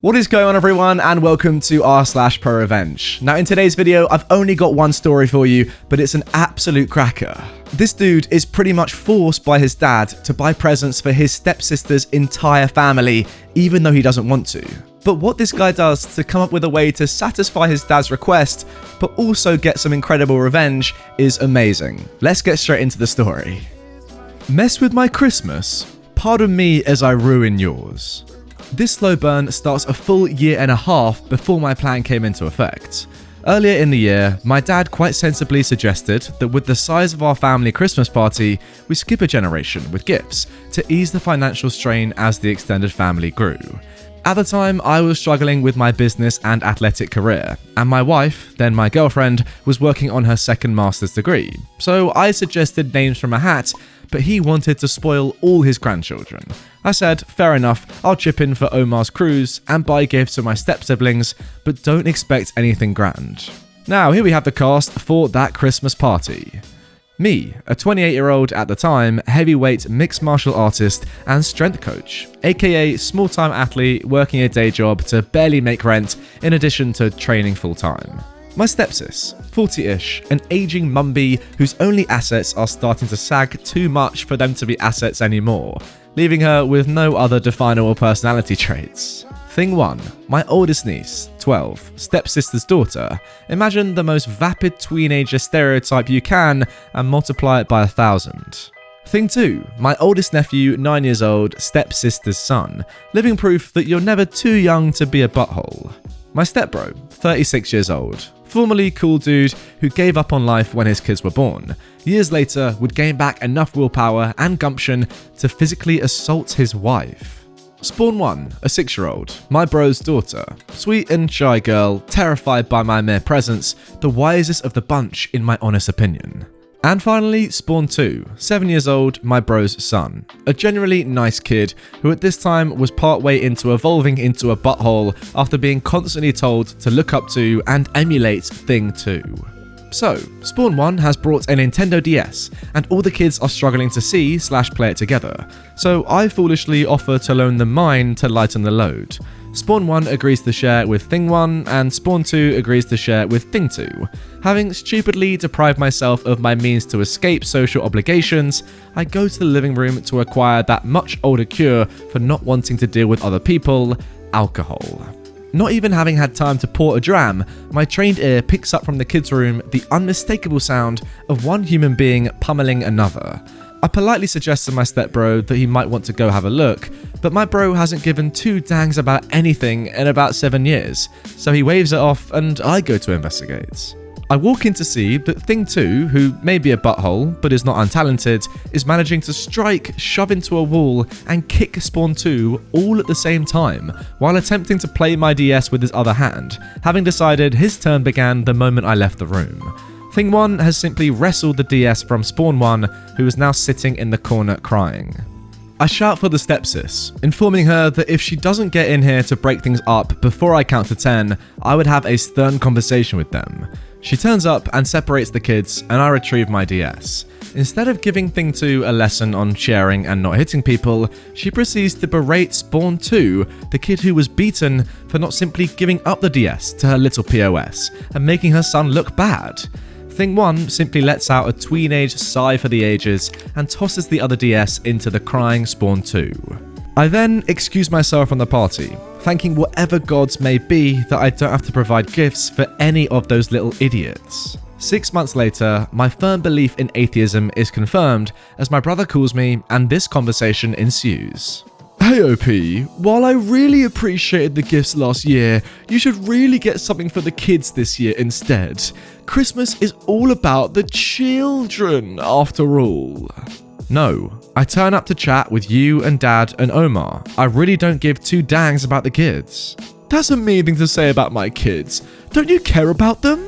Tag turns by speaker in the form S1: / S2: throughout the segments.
S1: What is going on, everyone, and welcome to r/ProRevenge. Now, in today's video, I've only got one story for you, but it's an absolute cracker. This dude is pretty much forced by his dad to buy presents for his stepsister's entire family, even though he doesn't want to. But what this guy does to come up with a way to satisfy his dad's request, but also get some incredible revenge, is amazing. Let's get straight into the story. Mess with my Christmas? Pardon me as I ruin yours. This slow burn starts a full year and a half before my plan came into effect. Earlier in the year, my dad quite sensibly suggested that with the size of our family Christmas party, we skip a generation with gifts to ease the financial strain as the extended family grew. At the time, I was struggling with my business and athletic career, and my wife, then my girlfriend, was working on her second master's degree. So I suggested names from a hat, but he wanted to spoil all his grandchildren. I said, fair enough, I'll chip in for Omar's cruise and buy gifts for my step-siblings, but don't expect anything grand. Now, here we have the cast for that Christmas party. Me, a 28-year-old at the time, heavyweight mixed martial artist and strength coach, aka small-time athlete working a day job to barely make rent in addition to training full-time. My stepsis, 40-ish, an aging mumby whose only assets are starting to sag too much for them to be assets anymore, leaving her with no other definable personality traits. Thing 1, my oldest niece, 12, stepsister's daughter. Imagine the most vapid teenager stereotype you can and multiply it by 1,000. Thing 2, my oldest nephew, 9 years old, stepsister's son, living proof that you're never too young to be a butthole. My stepbro, 36 years old, formerly cool dude who gave up on life when his kids were born. Years later, would gain back enough willpower and gumption to physically assault his wife. Spawn 1, a 6-year-old, my bro's daughter. Sweet and shy girl, terrified by my mere presence, the wisest of the bunch in my honest opinion. And finally, Spawn 2, 7 years old, my bro's son. A generally nice kid who at this time was partway into evolving into a butthole after being constantly told to look up to and emulate Thing 2. So, Spawn 1 has brought a Nintendo DS, and all the kids are struggling to see/play it together, so I foolishly offer to loan them mine to lighten the load. Spawn 1 agrees to share with Thing 1, and Spawn 2 agrees to share with Thing 2. Having stupidly deprived myself of my means to escape social obligations, I go to the living room to acquire that much older cure for not wanting to deal with other people: alcohol. Not even having had time to pour a dram, my trained ear picks up from the kids' room the unmistakable sound of one human being pummeling another. I politely suggest to my stepbro that he might want to go have a look, but my bro hasn't given two dangs about anything in about 7 years, so he waves it off and I go to investigate. I walk in to see that Thing 2, who may be a butthole but is not untalented, is managing to strike, shove into a wall, and kick Spawn 2 all at the same time, while attempting to play my DS with his other hand, having decided his turn began the moment I left the room. Thing 1 has simply wrestled the DS from Spawn 1, who is now sitting in the corner crying. I shout for the stepsis, informing her that if she doesn't get in here to break things up before I count to 10, I would have a stern conversation with them. She turns up and separates the kids, and I retrieve my DS. Instead of giving Thing 2 a lesson on sharing and not hitting people, she proceeds to berate Spawn 2, the kid who was beaten, for not simply giving up the DS to her little POS and making her son look bad. Thing 1 simply lets out a tween-age sigh for the ages and tosses the other DS into the crying Spawn 2. I then excuse myself from the party, thanking whatever gods may be that I don't have to provide gifts for any of those little idiots. 6 months later, my firm belief in atheism is confirmed as my brother calls me and this conversation ensues. Hey OP, while I really appreciated the gifts last year, you should really get something for the kids this year instead. Christmas is all about the children after all. No, I turn up to chat with you and Dad and Omar. I really don't give two dangs about the kids. That's a mean thing to say about my kids. Don't you care about them?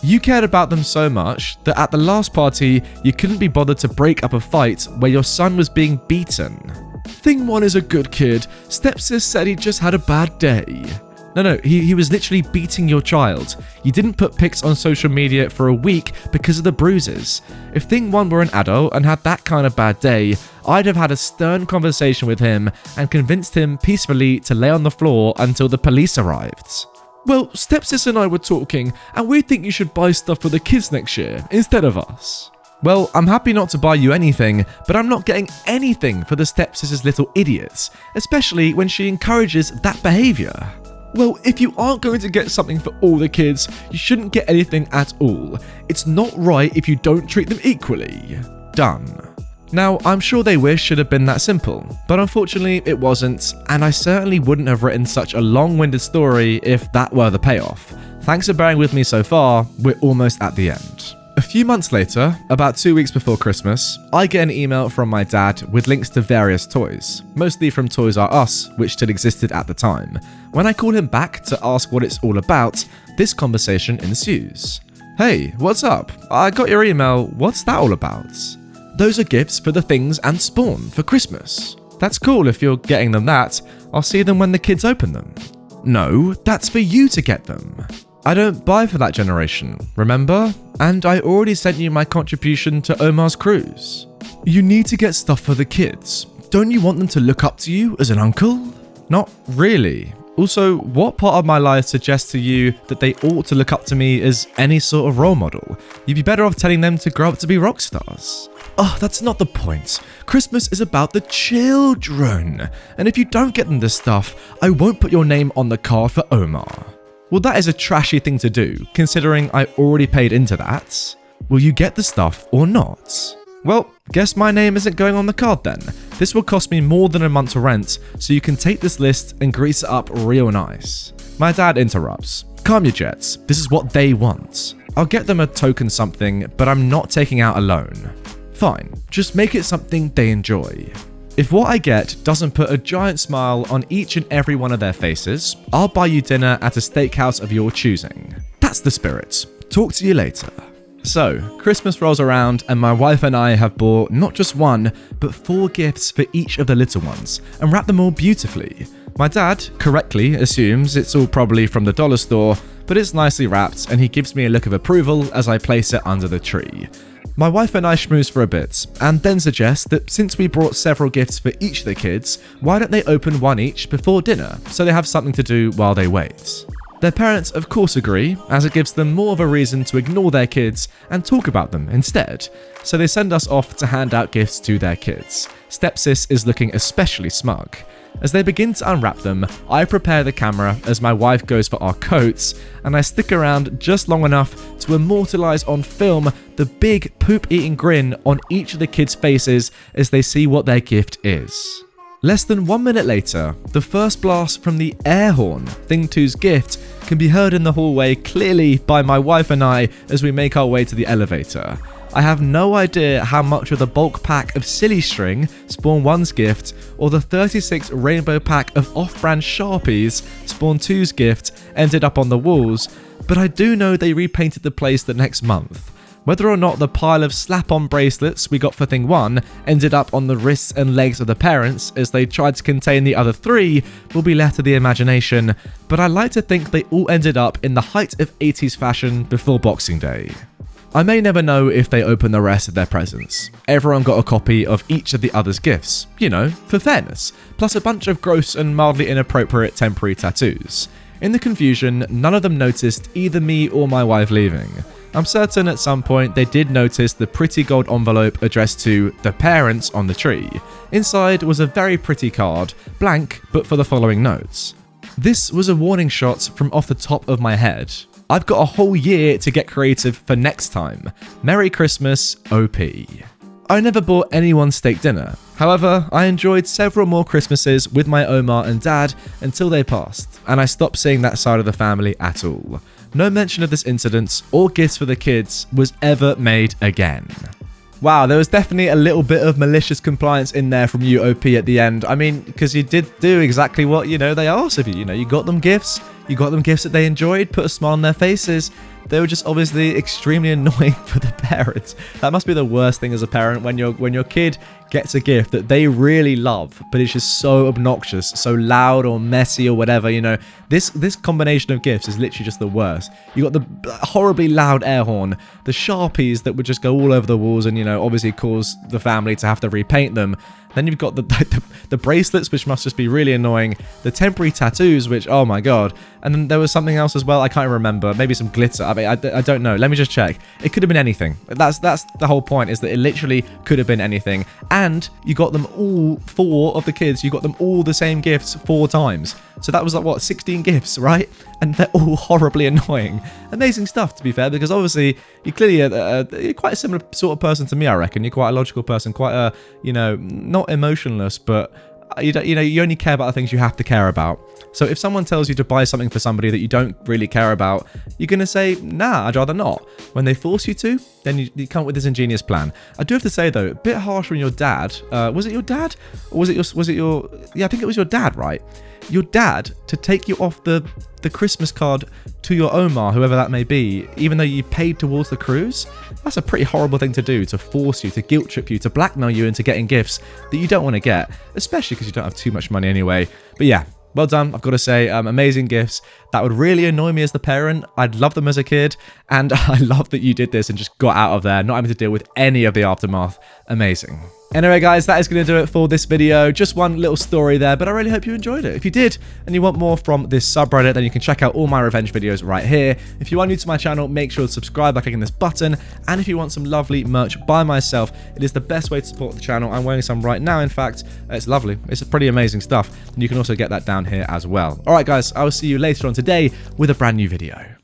S1: You cared about them so much that at the last party, you couldn't be bothered to break up a fight where your son was being beaten. Thing 1 is a good kid. Stepsis said he just had a bad day. No, he was literally beating your child. You didn't put pics on social media for a week because of the bruises. If thing one were an adult and had that kind of bad day, I'd have had a stern conversation with him and convinced him peacefully to lay on the floor until the police arrived. Well, stepsis and I were talking, and we think you should buy stuff for the kids next year instead of us. Well, I'm happy not to buy you anything, but I'm not getting anything for the stepsister's little idiots, especially when she encourages that behaviour. Well, if you aren't going to get something for all the kids, you shouldn't get anything at all. It's not right if you don't treat them equally. Done. Now, I'm sure they wish should have been that simple, but unfortunately it wasn't, and I certainly wouldn't have written such a long-winded story if that were the payoff. Thanks for bearing with me so far, we're almost at the end. A few months later, about 2 weeks before Christmas, I get an email from my dad with links to various toys, mostly from Toys R Us, which still existed at the time. When I call him back to ask what it's all about, this conversation ensues. Hey, what's up? I got your email, what's that all about? Those are gifts for the things and Spawn for Christmas. That's cool if you're getting them that, I'll see them when the kids open them. No, that's for you to get them. I don't buy for that generation, remember? And I already sent you my contribution to Omar's cruise. You need to get stuff for the kids. Don't you want them to look up to you as an uncle? Not really. Also, what part of my life suggests to you that they ought to look up to me as any sort of role model? You'd be better off telling them to grow up to be rock stars. Oh, that's not the point. Christmas is about the children. And if you don't get them this stuff, I won't put your name on the card for Omar. Well, that is a trashy thing to do, considering I already paid into that. Will you get the stuff or not? Well, guess my name isn't going on the card then. This will cost me more than a month's rent, so you can take this list and grease it up real nice. My dad interrupts. Calm your jets, this is what they want. I'll get them a token something, but I'm not taking out a loan. Fine, just make it something they enjoy. If what I get doesn't put a giant smile on each and every one of their faces, I'll buy you dinner at a steakhouse of your choosing. That's the spirit. Talk to you later. So, Christmas rolls around and my wife and I have bought not just one, but 4 gifts for each of the little ones and wrapped them all beautifully. My dad correctly assumes it's all probably from the dollar store, but it's nicely wrapped and he gives me a look of approval as I place it under the tree. My wife and I schmooze for a bit, and then suggest that since we brought several gifts for each of the kids, why don't they open one each before dinner, so they have something to do while they wait. Their parents of course agree, as it gives them more of a reason to ignore their kids and talk about them instead, so they send us off to hand out gifts to their kids. Stepsis is looking especially smug. As they begin to unwrap them, I prepare the camera as my wife goes for our coats, and I stick around just long enough to immortalize on film the big poop-eating grin on each of the kids' faces as they see what their gift is. Less than 1 minute later, the first blast from the air horn, Thing 2's gift, can be heard in the hallway clearly by my wife and I as we make our way to the elevator. I have no idea how much of the bulk pack of Silly String, Spawn 1's gift, or the 36 rainbow pack of off-brand Sharpies, Spawn 2's gift, ended up on the walls, but I do know they repainted the place the next month. Whether or not the pile of slap-on bracelets we got for Thing 1 ended up on the wrists and legs of the parents as they tried to contain the other 3 will be left to the imagination, but I like to think they all ended up in the height of 80s fashion before Boxing Day. I may never know if they open the rest of their presents. Everyone got a copy of each of the other's gifts, you know, for fairness, plus a bunch of gross and mildly inappropriate temporary tattoos. In the confusion, none of them noticed either me or my wife leaving. I'm certain at some point they did notice the pretty gold envelope addressed to the parents on the tree. Inside was a very pretty card, blank but for the following notes. This was a warning shot from off the top of my head. I've got a whole year to get creative for next time. Merry Christmas, OP. I never bought anyone steak dinner. However, I enjoyed several more Christmases with my Omar and Dad until they passed, and I stopped seeing that side of the family at all. No mention of this incident or gifts for the kids was ever made again. Wow, there was definitely a little bit of malicious compliance in there from you, OP, at the end. I mean, because you did do exactly what, they asked of you. You got them gifts, You got them gifts that they enjoyed, put a smile on their faces. They were just obviously extremely annoying for the parents. That must be the worst thing as a parent, when your kid gets a gift that they really love, but it's just so obnoxious, so loud or messy or whatever, you know. This combination of gifts is literally just the worst. You got the horribly loud air horn, the Sharpies that would just go all over the walls and, you know, obviously cause the family to have to repaint them. Then you've got the bracelets, which must just be really annoying. The temporary tattoos, which, oh my god. And then there was something else as well, I can't remember. Maybe some glitter. I mean, I don't know. Let me just check. It could have been anything. That's the whole point, is that it literally could have been anything. And you got them all, 4 of the kids, you got them all the same gifts 4 times. So that was like, what, 16 gifts, right? And they're all horribly annoying. Amazing stuff, to be fair, because obviously you're clearly you're quite a similar sort of person to me, I reckon. You're quite a logical person, quite a, you know, not emotionless, but you only care about the things you have to care about. So if someone tells you to buy something for somebody that you don't really care about, you're going to say, nah, I'd rather not. When they force you to, then you come up with this ingenious plan. I do have to say, though, a bit harsh on your dad. Was it your dad? Or was it your... Yeah, I think it was your dad, right? Your dad to take you off the Christmas card to your Omar, whoever that may be, even though you paid towards the cruise. That's a pretty horrible thing to do, to force you, to guilt trip you, to blackmail you into getting gifts that you don't want to get, especially because you don't have too much money anyway. But yeah, well done, I've got to say. Amazing gifts. That would really annoy me as the parent. I'd love them as a kid, and I love that you did this and just got out of there, not having to deal with any of the aftermath. Amazing. Anyway, guys, that is going to do it for this video. Just one little story there, but I really hope you enjoyed it. If you did, and you want more from this subreddit, then you can check out all my revenge videos right here. If you are new to my channel, make sure to subscribe by clicking this button. And if you want some lovely merch by myself, it is the best way to support the channel. I'm wearing some right now, in fact. It's lovely. It's pretty amazing stuff. And you can also get that down here as well. All right, guys, I will see you later on today with a brand new video.